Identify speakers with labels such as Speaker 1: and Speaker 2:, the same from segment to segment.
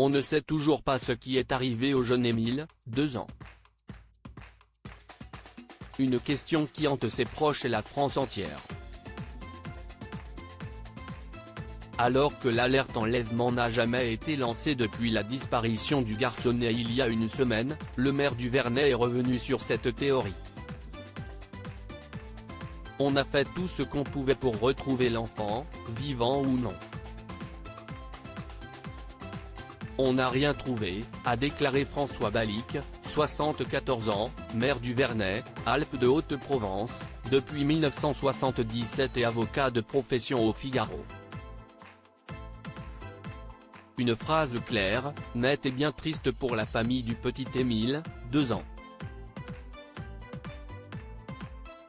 Speaker 1: On ne sait toujours pas ce qui est arrivé au jeune Émile, 2 ans. Une question qui hante ses proches et la France entière. Alors que l'alerte enlèvement n'a jamais été lancée depuis la disparition du garçonnet il y a une semaine, le maire du Vernet est revenu sur cette théorie. On a fait tout ce qu'on pouvait pour retrouver l'enfant, vivant ou non. On n'a rien trouvé, a déclaré François Balic, 74 ans, maire du Vernet, Alpes de Haute-Provence, depuis 1977 et avocat de profession au Figaro. Une phrase claire, nette et bien triste pour la famille du petit Émile, 2 ans.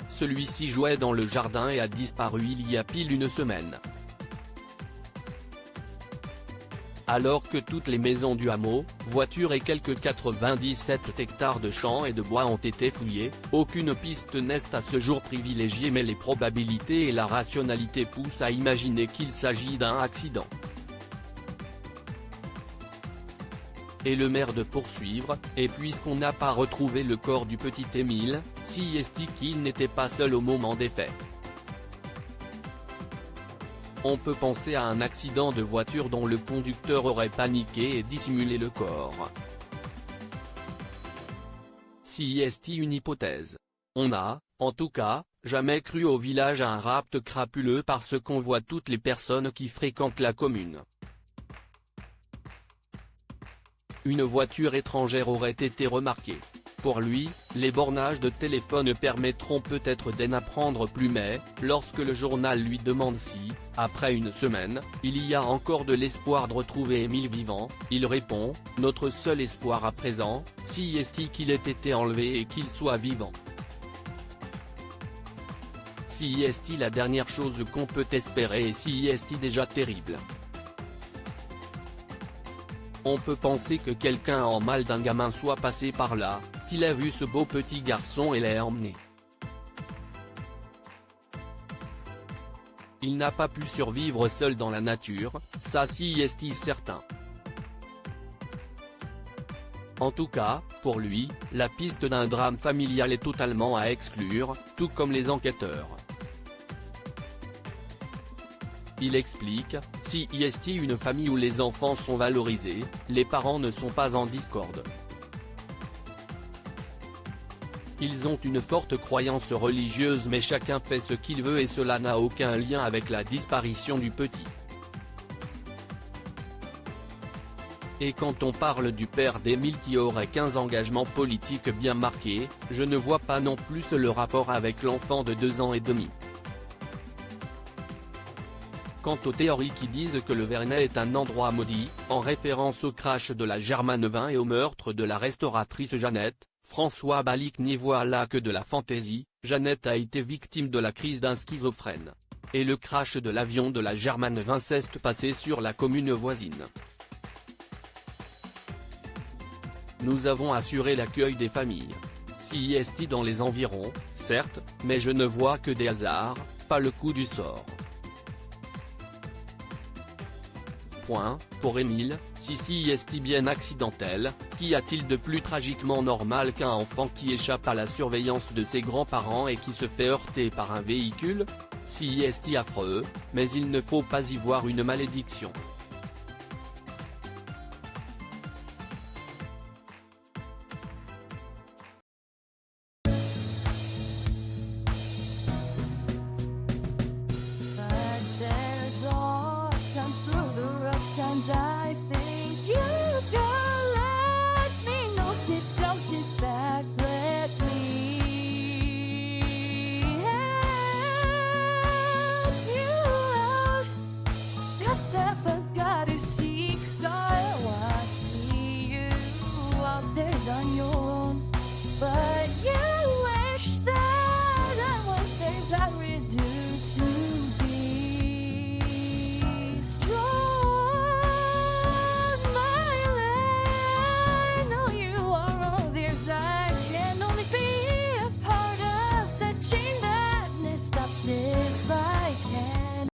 Speaker 1: Celui-ci jouait dans le jardin et a disparu il y a pile une semaine. Alors que toutes les maisons du hameau, voitures et quelques 97 hectares de champs et de bois ont été fouillés, aucune piste n'est à ce jour privilégiée mais les probabilités et la rationalité poussent à imaginer qu'il s'agit d'un accident. Et le maire de poursuivre, et puisqu'on n'a pas retrouvé le corps du petit Émile, si est-il qu'il n'était pas seul au moment des faits. On peut penser à un accident de voiture dont le conducteur aurait paniqué et dissimulé le corps. Si est-il une hypothèse. On n'a, en tout cas, jamais cru au village à un rapt crapuleux parce qu'on voit toutes les personnes qui fréquentent la commune. Une voiture étrangère aurait été remarquée. Pour lui, les bornages de téléphone permettront peut-être d'en apprendre plus mais, lorsque le journal lui demande si, après une semaine, il y a encore de l'espoir de retrouver Émile vivant, il répond, « Notre seul espoir à présent, si est-il qu'il ait été enlevé et qu'il soit vivant. Si est-il la dernière chose qu'on peut espérer et si est-il déjà terrible. » On peut penser que quelqu'un en mal d'un gamin soit passé par là, qu'il a vu ce beau petit garçon et l'ait emmené. Il n'a pas pu survivre seul dans la nature, ça si est-il certain. En tout cas, pour lui, la piste d'un drame familial est totalement à exclure, tout comme les enquêteurs. Il explique, si est-il une famille où les enfants sont valorisés, les parents ne sont pas en discorde. Ils ont une forte croyance religieuse mais chacun fait ce qu'il veut et cela n'a aucun lien avec la disparition du petit. Et quand on parle du père d'Émile qui aurait 15 engagements politiques bien marqués, je ne vois pas non plus le rapport avec l'enfant de 2 ans et demi. Quant aux théories qui disent que le Vernet est un endroit maudit, en référence au crash de la Germaine 20 et au meurtre de la restauratrice Jeannette, François Balic n'y voit là que de la fantaisie. Jeannette a été victime de la crise d'un schizophrène. Et le crash de l'avion de la Germaine 20 s'est passé sur la commune voisine. Nous avons assuré l'accueil des familles. Si est dans les environs, certes, mais je ne vois que des hasards, pas le coup du sort. Pour Émile, si est bien accidentel, qu'y a-t-il de plus tragiquement normal qu'un enfant qui échappe à la surveillance de ses grands-parents et qui se fait heurter par un véhicule? Si est affreux, mais il ne faut pas y voir une malédiction.